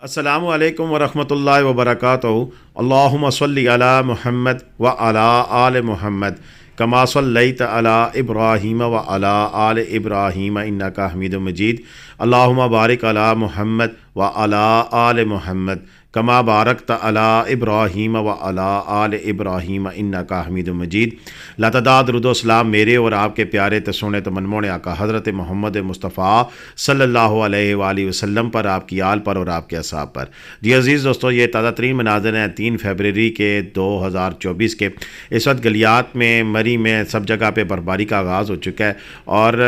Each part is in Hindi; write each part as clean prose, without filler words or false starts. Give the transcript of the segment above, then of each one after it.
अस्सलामु अलैकुम वरहमतुल्लाहि वबरकातुहू। अल्लाहुम्मा सल्लि अला मुहम्मद व अला आल मुहम्मद कमा सल्लैत अला इब्राहीम व अला आल इब्राहीम इन्नका हमीदुम मजीद। अल्लाहुम्मा बारिक अला मुहम्मद व अला आल मुहम्मद कमा बारकत अला इब्राहीम व अला आल इब्राहीम इन्नका हमीदुम मजीद। लातदाद दुरूद सलाम मेरे और आपके प्यारे तसोने तो मनमोने आका हज़रत मोहम्मद मुस्तफ़ा सल्लल्लाहु अलैहि वसल्लम पर, आपकी आल पर और आपके असहाब पर। जी अज़ीज़ दोस्तों, ये ताज़ा तरीन मनाज़र हैं 3 फरवरी के 2024 के। इस वक्त गलियात में, मरी में, सब जगह पे बर्फबारी का आगाज़ हो चुका है और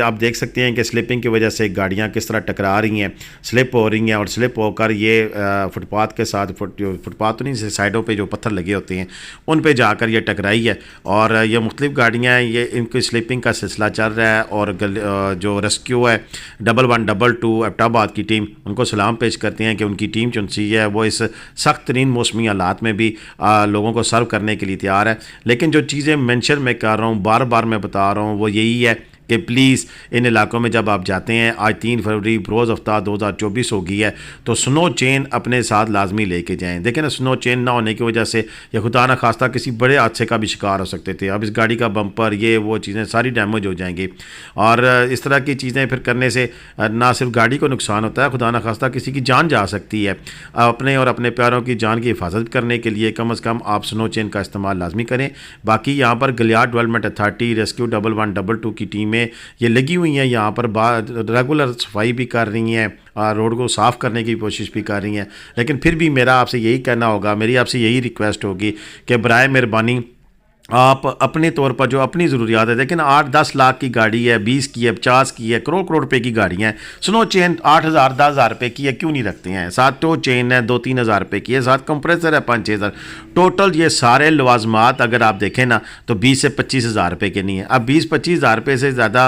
आप देख सकते हैं कि स्लिपिंग की वजह से गाड़ियाँ किस तरह टकरा रही हैं, स्लिप हो रही हैं और स्लिप होकर ये फुटपाथ के साथ फुटपाथ तो नहीं, साइडों पे जो पत्थर लगे होते हैं उन पे जाकर ये टकराई है और ये मुख्तलिफ गाड़ियाँ हैं, ये इनकी स्लिपिंग का सिलसिला चल रहा है। और जो रेस्क्यू है 1122 एबटाबाद की टीम, उनको सलाम पेश करते हैं कि उनकी टीम चुनसी है वो इस सख्त तरीन मौसमी हालात में भी लोगों को सर्व करने के लिए तैयार है। लेकिन जो चीज़ें मेंशन मैं कर रहा हूँ, बार बार मैं बता रहा हूँ, वो यही है कि प्लीज़ इन इलाकों में जब आप जाते हैं, आज 3 फरवरी बरोज़ हफ्ता 2024 हो गई है, तो स्नो चेन अपने साथ लाजमी लेके जाएं। देखें ना, स्नो चेन ना होने की वजह से या खुदा ना खास्ता किसी बड़े हादसे का भी शिकार हो सकते थे। अब इस गाड़ी का बम्पर, ये वो चीज़ें सारी डैमेज हो जाएंगी और इस तरह की चीज़ें फिर करने से ना सिर्फ गाड़ी को नुकसान होता है, खुदा ना खास्ता किसी की जान जा सकती है। अपने और अपने प्यारों की जान की हिफाजत करने के लिए कम अज़ कम आप स्नो चेन का इस्तेमाल लाजमी करें। बाकी यहाँ पर गलियात डेवलपमेंट अथॉरिटी, रेस्क्यू 1122 की टीमें ये लगी हुई हैं, यहाँ पर रेगुलर सफाई भी कर रही हैं, रोड को साफ़ करने की कोशिश भी कर रही हैं। लेकिन फिर भी मेरा आपसे यही कहना होगा, मेरी आपसे यही रिक्वेस्ट होगी कि बराए मेहरबानी आप अपने तौर पर जो अपनी ज़रूरियात है, लेकिन 8-10 लाख की गाड़ी है, 20 की है, 50 की है, करोड़ करोड़ रुपए की गाड़ियाँ हैं, स्नो चेन 8,000 10,000 रुपये की है, क्यों नहीं रखते हैं? साथ टो चेन है 2-3 हज़ार रुपये की है, साथ कंप्रेसर है 5-6 हज़ार। टोटल ये सारे लवाजमात अगर आप देखें ना तो 20 से 25 हज़ार रुपये के नहीं है। अब 20-25 हज़ार रुपये से ज़्यादा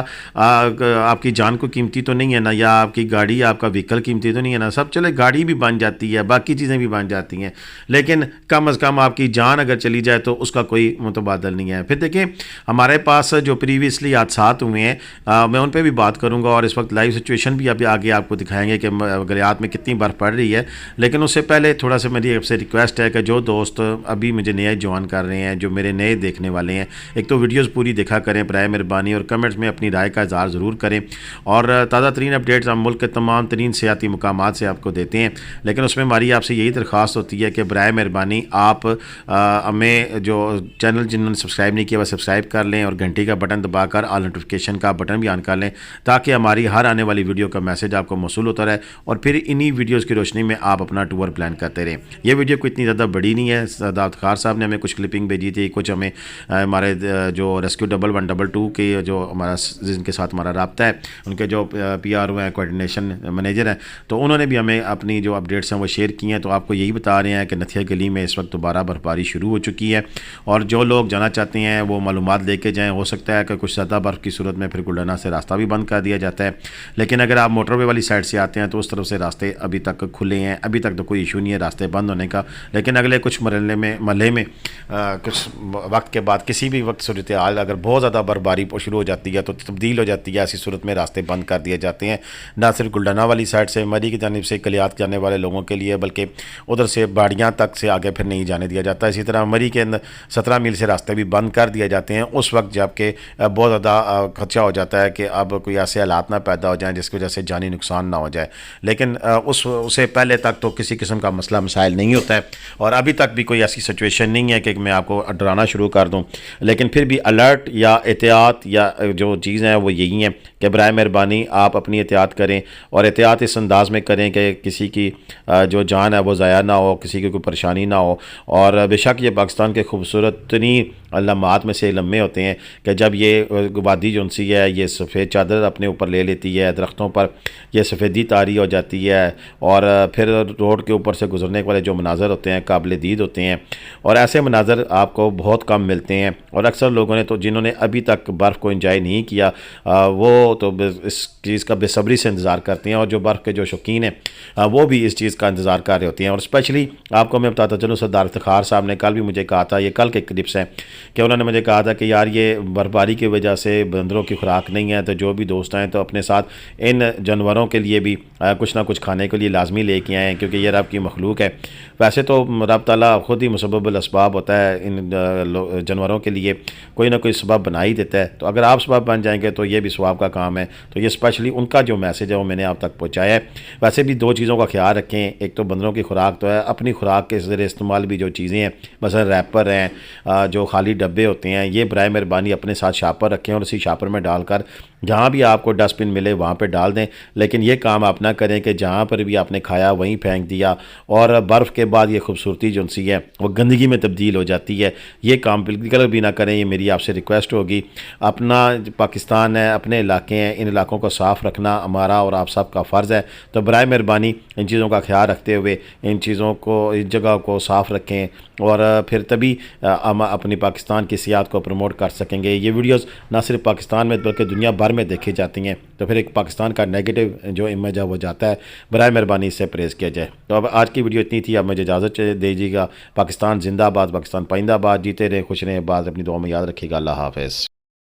आपकी जान को कीमती तो नहीं है ना, या आपकी गाड़ी, आपका व्हीकल कीमती तो नहीं है ना। सब चले, गाड़ी भी बन जाती है, बाकी चीज़ें भी बन जाती हैं, लेकिन कम अज़ कम आपकी जान अगर चली जाए तो उसका कोई मुतबादल नहीं है। फिर देखिए, हमारे पास जो प्रीवियसली हादसात हुए हैं, मैं उन पे भी बात करूंगा और इस वक्त लाइव सिचुएशन भी अभी आगे आपको दिखाएंगे कि गलियात में कितनी बर्फ़ पड़ रही है। लेकिन उससे पहले थोड़ा सा मेरी आपसे रिक्वेस्ट है कि जो दोस्त अभी मुझे नए ज्वाइन कर रहे हैं, जो मेरे नए देखने वाले हैं, एक तो वीडियोज़ पूरी देखा करें बराए मेहरबानी, और कमेंट्स में अपनी राय का इज़हार ज़रूर करें। और ताज़ा तरीन अपडेट्स हम मुल्क के तमाम तरीन सियाती मुकामात से आपको देते हैं, लेकिन उसमें हमारी आपसे यही दरख्वास्त होती है कि बराए मेहरबानी आप हमें जो चैनल जिन्होंने सब्सक्राइब नहीं किया वह सब्सक्राइब कर लें और घंटी का बटन दबाकर ऑल नोटिफिकेशन का बटन भी ऑन कर लें, ताकि हमारी हर आने वाली वीडियो का मैसेज आपको मौसूल होता रहे और फिर इन्हीं वीडियोज़ की रोशनी में आप अपना टूर प्लान करते रहें। ये वीडियो कोई इतनी ज़्यादा बड़ी नहीं है। सदात खार साहब ने हमें कुछ क्लिपिंग भेजी थी, कुछ हमें हमारे जो रेस्क्यू 1122 के जो हमारा जिनके साथ हमारा रब्ता है, उनके जो PR हैं, कोऑर्डिनेशन मैनेजर हैं, तो उन्होंने भी हमें अपनी जो अपडेट्स हैं वो शेयर की हैं। तो आपको यही बता रहे हैं कि नथिया गली में इस वक्त दोबारा बर्फबारी शुरू हो चुकी है और जो लोग जाना चाहते हैं वो मालूमात लेके जाएं। हो सकता है कि कुछ ज़्यादा बर्फ़ की सूरत में फिर गुलडना से रास्ता भी बंद कर दिया जाता है, लेकिन अगर आप मोटरवे वाली साइड से आते हैं तो उस तरफ से रास्ते अभी तक खुले हैं, अभी तक तो कोई इशू नहीं है रास्ते बंद होने का। लेकिन अगले कुछ महल्ले में कुछ वक्त के बाद, किसी भी वक्त सूरत हाल अगर बहुत ज़्यादा बर्फबारी शुरू हो जाती है तो तब्दील हो जाती है, ऐसी सूरत में रास्ते बंद कर दिए जाते हैं, ना सिर्फ गुलडना वाली साइड से, मरी की जानिब से गलियात जाने वाले लोगों के लिए, बल्कि उधर से बाड़ियाँ तक से आगे फिर नहीं जाने दिया जाता। इसी तरह मरी के अंदर 17 मील से रास्ते भी बंद कर दिए जाते हैं उस वक्त जबकि बहुत ज़्यादा खदशा हो जाता है कि अब कोई ऐसे हालात ना पैदा हो जाएं जिसकी वजह से जानी नुकसान ना हो जाए। लेकिन उससे पहले तक तो किसी किस्म का मसला मसाइल नहीं होता है और अभी तक भी कोई ऐसी सिचुएशन नहीं है कि मैं आपको डराना शुरू कर दूं। लेकिन फिर भी अलर्ट या एहतियात या जो चीज़ है वो यही है कि बराए मेहरबानी आप अपनी एहतियात करें और एहतियात इस अंदाज़ में करें कि किसी की जो जान है वो ज़ाया ना हो, किसी की कोई परेशानी ना हो। और बेशक ये पाकिस्तान के खूबसूरत तरीन लम्हात में से लम्हे होते हैं कि जब ये वादी जो सी है ये सफ़ेद चादर अपने ऊपर ले लेती है, दरख्तों पर यह सफ़ेदी तारी हो जाती है और फिर रोड के ऊपर से गुजरने वाले जो मनाज़र होते हैं काबिल दीद होते हैं और ऐसे मनाज़र आपको बहुत कम मिलते हैं। और अक्सर लोगों ने तो जिन्होंने अभी तक बर्फ़ को इंजॉय नहीं किया वो तो इस चीज़ का बेसब्री से इंतज़ार करते हैं और जो बर्फ़ के जो शौकीन हैं वो भी इस चीज़ का इंतज़ार कर रहे होते हैं। और स्पेशली आपको मैं बताता चलूँ, सरदार इफ्तिखार साहब ने कल भी मुझे कहा था, ये कल के क्लिप्स हैं कि उन्होंने मुझे कहा था कि यार ये बर्फबारी की वजह से बंदरों की खुराक नहीं है, तो जो भी दोस्त आएँ तो अपने साथ इन जानवरों के लिए भी कुछ ना कुछ खाने के लिए लाजमी लेके आएँ, क्योंकि ये रब की मखलूक है। वैसे तो रब ताला ख़ुद ही मुसब्बिबुल असबाब होता है, इन जानवरों के लिए कोई ना कोई सबब बना ही देता है। तो अगर आप सबब बन जाएंगे तो ये भी सवाब का काम है। तो ये स्पेशली उनका जो मैसेज है वो मैंने आप तक पहुँचाया है। वैसे भी दो चीज़ों का ख्याल रखें, एक तो बंदरों की खुराक तो है, अपनी खुराक के ज़रिए इस्तेमाल भी जो चीज़ें हैं, मसलन रैपर हैं, जो खाली डब्बे होते हैं, ये बराए मेहरबानी अपने साथ शापर रखें और उसी शापर में डालकर जहाँ भी आपको डस्टबिन मिले वहाँ पे डाल दें। लेकिन ये काम आप ना करें कि जहाँ पर भी आपने खाया वहीं फेंक दिया, और बर्फ़ के बाद ये खूबसूरती जो सी है वो गंदगी में तब्दील हो जाती है। ये काम बिल्कुल भी ना करें, ये मेरी आपसे रिक्वेस्ट होगी। अपना पाकिस्तान है, अपने इलाके हैं, इन इलाकों को साफ़ रखना हमारा और आप सब का फ़र्ज़ है। तो बराए मेहरबानी इन चीज़ों का ख्याल रखते हुए इन चीज़ों को, इस जगह को साफ़ रखें, और फिर तभी हम अपनी पाकिस्तान की सियाहत को प्रमोट कर सकेंगे। ये वीडियोस ना सिर्फ पाकिस्तान में बल्कि दुनिया भर में देखी जाती हैं, तो फिर एक पाकिस्तान का नेगेटिव जो इमेज है वो जाता है। बराए मेहरबानी इससे परहेज़ किया जाए। तो अब आज की वीडियो इतनी थी, अब मुझे इजाज़त दीजिएगा। पाकिस्तान जिंदाबाद, पाकिस्तान पाइंदाबाद, जीते रहे, खुश रहें, बात अपनी दुआ में याद रखिएगा। अल्लाह हाफ़िज़।